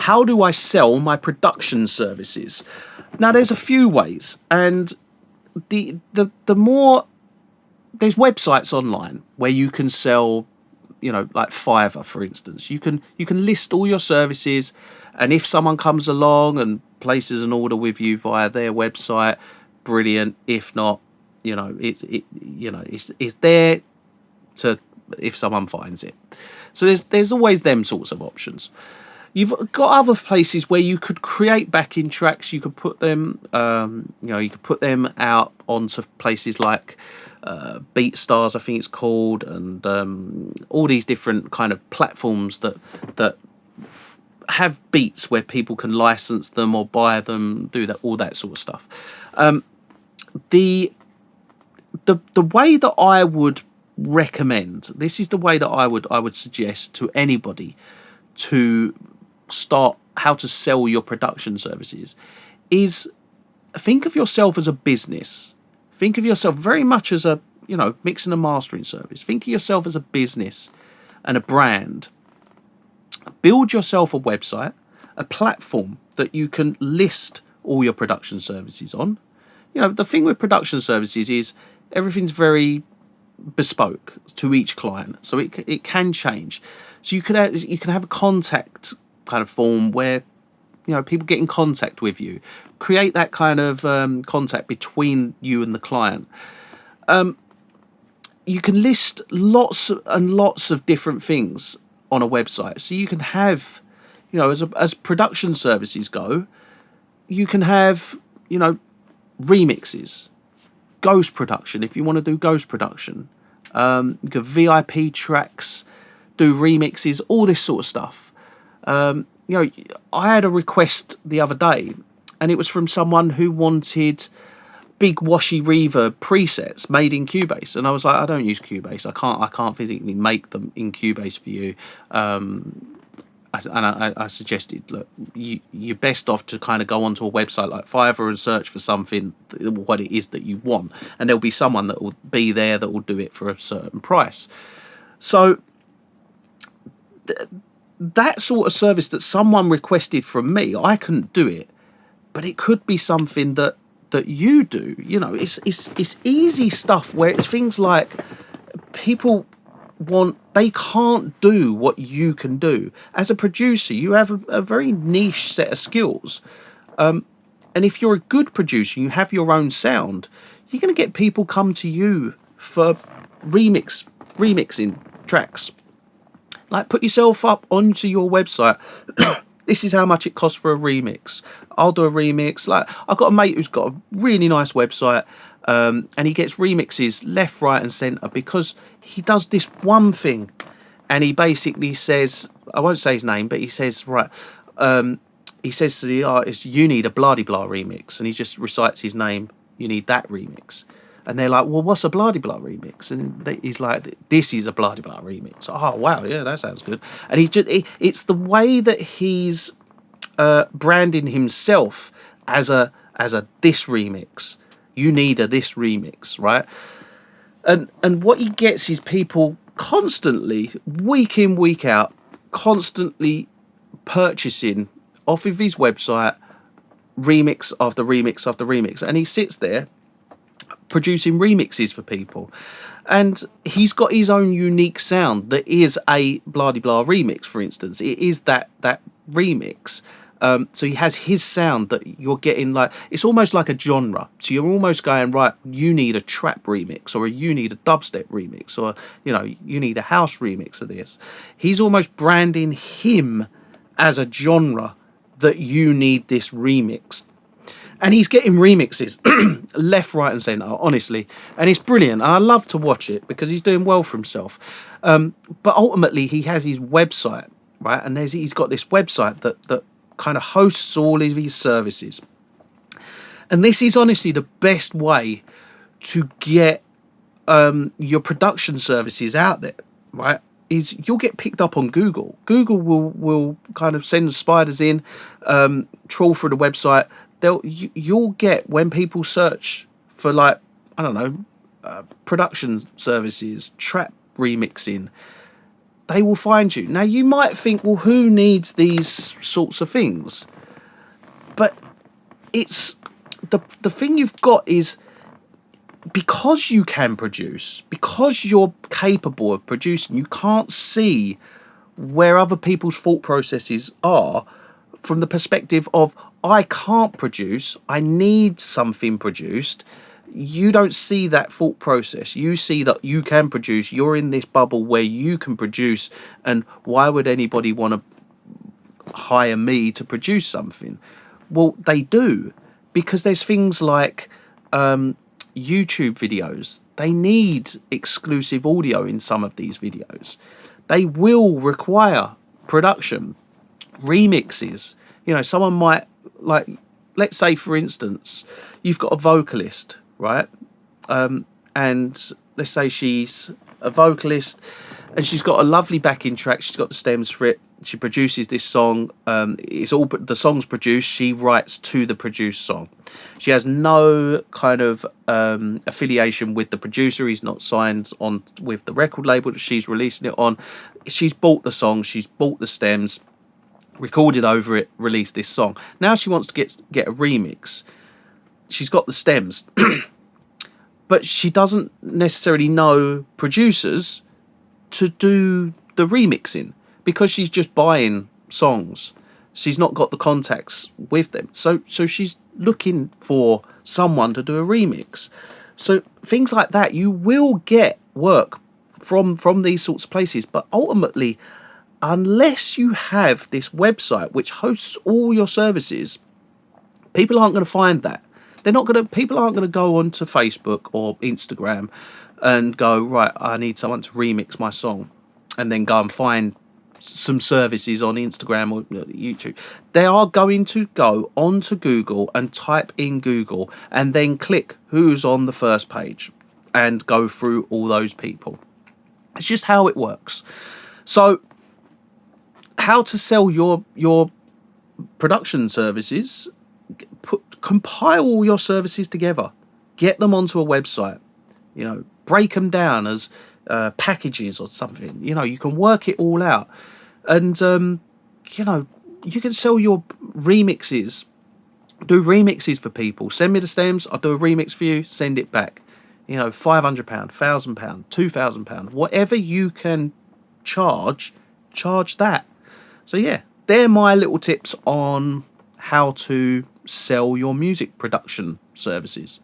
how do I sell my production services? Now, there's a few ways, and the more there's websites online where you can sell, like Fiverr, for instance. You can list all your services, and if someone comes along and places an order with you via their website, brilliant. If not, it's there to, if someone finds it. So there's always them sorts of options. You've got other places where you could create backing tracks. You could put them, you could put them out onto places like BeatStars, I think it's called, and all these different kind of platforms that have beats where people can license them or buy them, do that, all that sort of stuff. The way that I would recommend, this is the way that I would suggest to anybody to start how to sell your production services, is think of yourself as a business. Think of yourself very much as a, mixing and mastering service. Think of yourself as a business and a brand. Build yourself a website, a platform that you can list all your production services on. The thing with production services is everything's very bespoke to each client, so it can change. So you can have a contact kind of form where people get in contact with you. Create that kind of contact between you and the client. You can list lots and lots of different things on a website. So you can have, as production services go, you can have, remixes, ghost production if you want to do ghost production. You can VIP tracks, do remixes, all this sort of stuff. I had a request the other day, and it was from someone who wanted big washy reverb presets made in Cubase, and I was like, I don't use Cubase. I can't physically make them in Cubase for you. I suggested, look, you're best off to kind of go onto a website like Fiverr and search for something, what it is that you want, and there'll be someone that will be there that will do it for a certain price. So that sort of service that someone requested from me, I couldn't do it, but it could be something that you do. It's easy stuff where it's things like people they can't do what you can do. As a producer, you have a very niche set of skills. And if you're a good producer, you have your own sound, you're going to get people come to you for remixing tracks. Like, put yourself up onto your website. This is how much it costs for a remix. I'll do a remix. Like, I've got a mate who's got a really nice website, and he gets remixes left, right, and centre because he does this one thing, and he basically says, I won't say his name, but he says, right, he says to the artist, you need a blah-de-blah remix, and he just recites his name, you need that remix. And they're like, well, what's a blah-de-blah remix? And he's like, this is a blah-de-blah remix. Oh, wow, yeah, that sounds good. And it's the way that he's branding himself as a this remix. You need a this remix, right? And what he gets is people constantly, week in, week out, constantly purchasing off of his website remix after remix after remix. And he sits there producing remixes for people, and he's got his own unique sound that is a blah-de-blah remix, for instance. It is that remix. So he has his sound that you're getting, like, it's almost like a genre. So you're almost going, right, you need a trap remix, or you need a dubstep remix, or you need a house remix of this. He's almost branding him as a genre that you need this remix. And he's getting remixes left, right, and centre, honestly. And it's brilliant. And I love to watch it because he's doing well for himself. But ultimately, he has his website, right? And he's got this website that kind of hosts all of his services. And this is honestly the best way to get your production services out there, right? Is you'll get picked up on Google. Google will kind of send spiders in, trawl through the website. You'll get, when people search for, like, I don't know, production services, trap remixing, they will find you. Now, you might think, well, who needs these sorts of things? But it's the thing you've got is, because you can produce, because you're capable of producing, you can't see where other people's thought processes are from the perspective of, I can't produce, I need something produced. You don't see that thought process. You see that you can produce. You're in this bubble where you can produce, and why would anybody want to hire me to produce something? Well, they do, because there's things like YouTube videos. They need exclusive audio in some of these videos. They will require production, remixes. You know, someone might, like, let's say for instance, you've got a vocalist, right? And let's say she's a vocalist and she's got a lovely backing track. She's got the stems for it. She produces this song. It's all, the song's produced. She writes to the produced song. She has no kind of affiliation with the producer. He's not signed on with the record label that she's releasing it on. She's bought the song. She's bought the stems, recorded over it, released this song. Now she wants to get a remix. She's got the stems, but she doesn't necessarily know producers to do the remixing, because she's just buying songs. She's not got the contacts with them. So she's looking for someone to do a remix. So things like that, you will get work from these sorts of places. But ultimately, unless you have this website which hosts all your services, people aren't going to find that. People aren't going to go onto Facebook or Instagram and go, right, I need someone to remix my song, and then go and find some services on Instagram or YouTube. They are going to go onto Google and type in Google and then click who's on the first page and go through all those people. It's just how it works. So how to sell your production services: compile all your services together, get them onto a website, you know, break them down as packages or something. You know, you can work it all out, and you know, you can sell your remixes, do remixes for people. Send me the stems, I'll do a remix for you, send it back. You know, £500, £1,000, £2,000, whatever you can charge that. So yeah, they're my little tips on how to sell your music production services.